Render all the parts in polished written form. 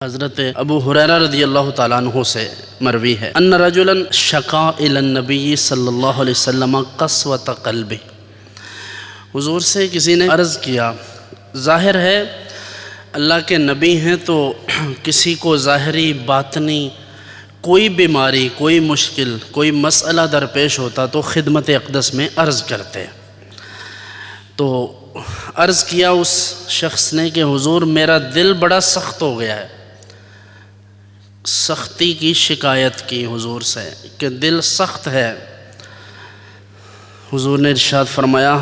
حضرت ابو ہریرہ رضی اللہ تعالیٰ عنہ سے مروی ہے ان رجلا شکا الی النبی صلی اللہ علیہ وسلم قسوۃ قلبہ، حضور سے کسی نے عرض کیا، ظاہر ہے اللہ کے نبی ہیں تو کسی کو ظاہری باطنی کوئی بیماری، کوئی مشکل، کوئی مسئلہ درپیش ہوتا تو خدمت اقدس میں عرض کرتے۔ تو عرض کیا اس شخص نے کہ حضور میرا دل بڑا سخت ہو گیا ہے، سختی کی شکایت کی حضور سے کہ دل سخت ہے۔ حضور نے ارشاد فرمایا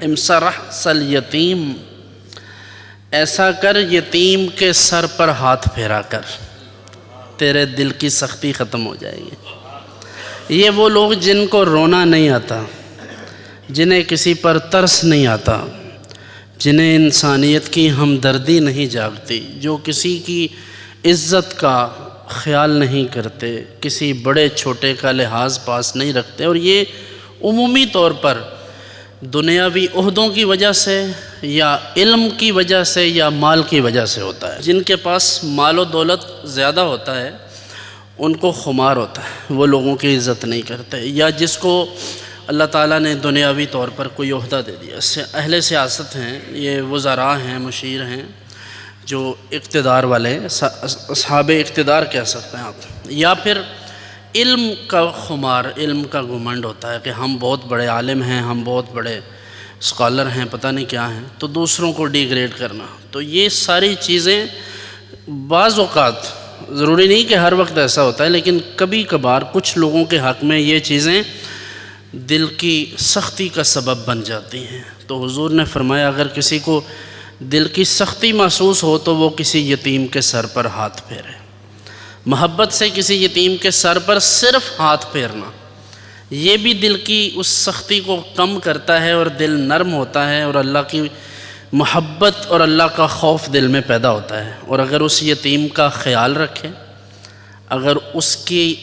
امسح الیتیم، ایسا کر یتیم کے سر پر ہاتھ پھیرا کر، تیرے دل کی سختی ختم ہو جائے گی۔ یہ وہ لوگ جن کو رونا نہیں آتا، جنہیں کسی پر ترس نہیں آتا، جنہیں انسانیت کی ہمدردی نہیں جاگتی، جو کسی کی عزت کا خیال نہیں کرتے، کسی بڑے چھوٹے کا لحاظ پاس نہیں رکھتے، اور یہ عمومی طور پر دنیاوی عہدوں کی وجہ سے یا علم کی وجہ سے یا مال کی وجہ سے ہوتا ہے۔ جن کے پاس مال و دولت زیادہ ہوتا ہے ان کو خمار ہوتا ہے، وہ لوگوں کی عزت نہیں کرتے، یا جس کو اللہ تعالیٰ نے دنیاوی طور پر کوئی عہدہ دے دیا، اہل سیاست ہیں، یہ وزراء ہیں، مشیر ہیں، جو اقتدار والے ہیں، اصحاب اقتدار کہہ سکتے ہیں آپ، یا پھر علم کا خمار، علم کا گھمنڈ ہوتا ہے کہ ہم بہت بڑے عالم ہیں، ہم بہت بڑے اسکالر ہیں، پتہ نہیں کیا ہیں، تو دوسروں کو ڈی گریڈ کرنا۔ تو یہ ساری چیزیں بعض اوقات، ضروری نہیں کہ ہر وقت ایسا ہوتا ہے، لیکن کبھی کبھار کچھ لوگوں کے حق میں یہ چیزیں دل کی سختی کا سبب بن جاتی ہیں۔ تو حضور نے فرمایا اگر کسی کو دل کی سختی محسوس ہو تو وہ کسی یتیم کے سر پر ہاتھ پھیرے۔ محبت سے کسی یتیم کے سر پر صرف ہاتھ پھیرنا، یہ بھی دل کی اس سختی کو کم کرتا ہے اور دل نرم ہوتا ہے، اور اللہ کی محبت اور اللہ کا خوف دل میں پیدا ہوتا ہے۔ اور اگر اس یتیم کا خیال رکھے، اگر اس کی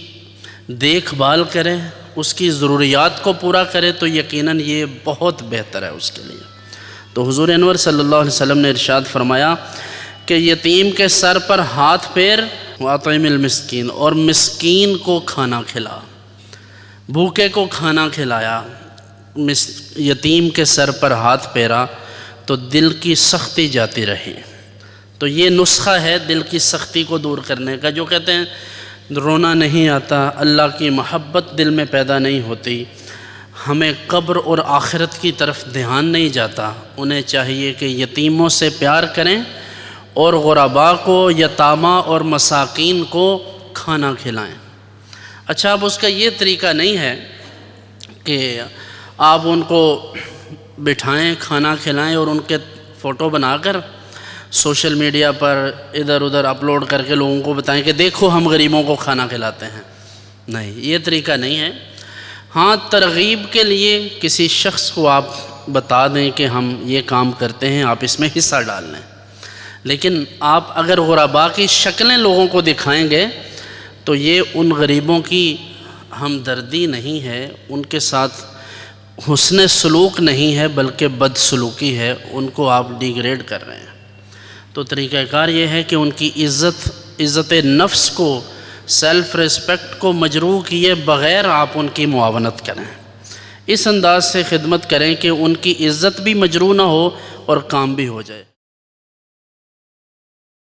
دیکھ بھال کرے، اس کی ضروریات کو پورا کرے، تو یقیناً یہ بہت بہتر ہے اس کے لیے۔ تو حضور انور صلی اللہ علیہ وسلم نے ارشاد فرمایا کہ یتیم کے سر پر ہاتھ پھیر، وَأَطْعِمِ الْمِسْكِينَ، اور مسکین کو کھانا کھلا، بھوکے کو کھانا کھلایا، یتیم کے سر پر ہاتھ پھیرا تو دل کی سختی جاتی رہی۔ تو یہ نسخہ ہے دل کی سختی کو دور کرنے کا۔ جو کہتے ہیں رونا نہیں آتا، اللہ کی محبت دل میں پیدا نہیں ہوتی، ہمیں قبر اور آخرت کی طرف دھیان نہیں جاتا، انہیں چاہیے کہ یتیموں سے پیار کریں اور غرباء کو، یتامہ اور مساکین کو کھانا کھلائیں۔ اچھا، اب اس کا یہ طریقہ نہیں ہے کہ آپ ان کو بٹھائیں، کھانا کھلائیں اور ان کے فوٹو بنا کر سوشل میڈیا پر ادھر ادھر اپلوڈ کر کے لوگوں کو بتائیں کہ دیکھو ہم غریبوں کو کھانا کھلاتے ہیں۔ نہیں، یہ طریقہ نہیں ہے۔ ہاں، ترغیب کے لیے کسی شخص کو آپ بتا دیں کہ ہم یہ کام کرتے ہیں، آپ اس میں حصہ ڈال لیں، لیکن آپ اگر غرباء کی شکلیں لوگوں کو دکھائیں گے تو یہ ان غریبوں کی ہمدردی نہیں ہے، ان کے ساتھ حسن سلوک نہیں ہے، بلکہ بد سلوکی ہے، ان کو آپ ڈی گریڈ کر رہے ہیں۔ تو طریقہ کار یہ ہے کہ ان کی عزت نفس کو، سیلف ریسپیکٹ کو مجروح کیے بغیر آپ ان کی معاونت کریں، اس انداز سے خدمت کریں کہ ان کی عزت بھی مجروح نہ ہو اور کام بھی ہو جائے۔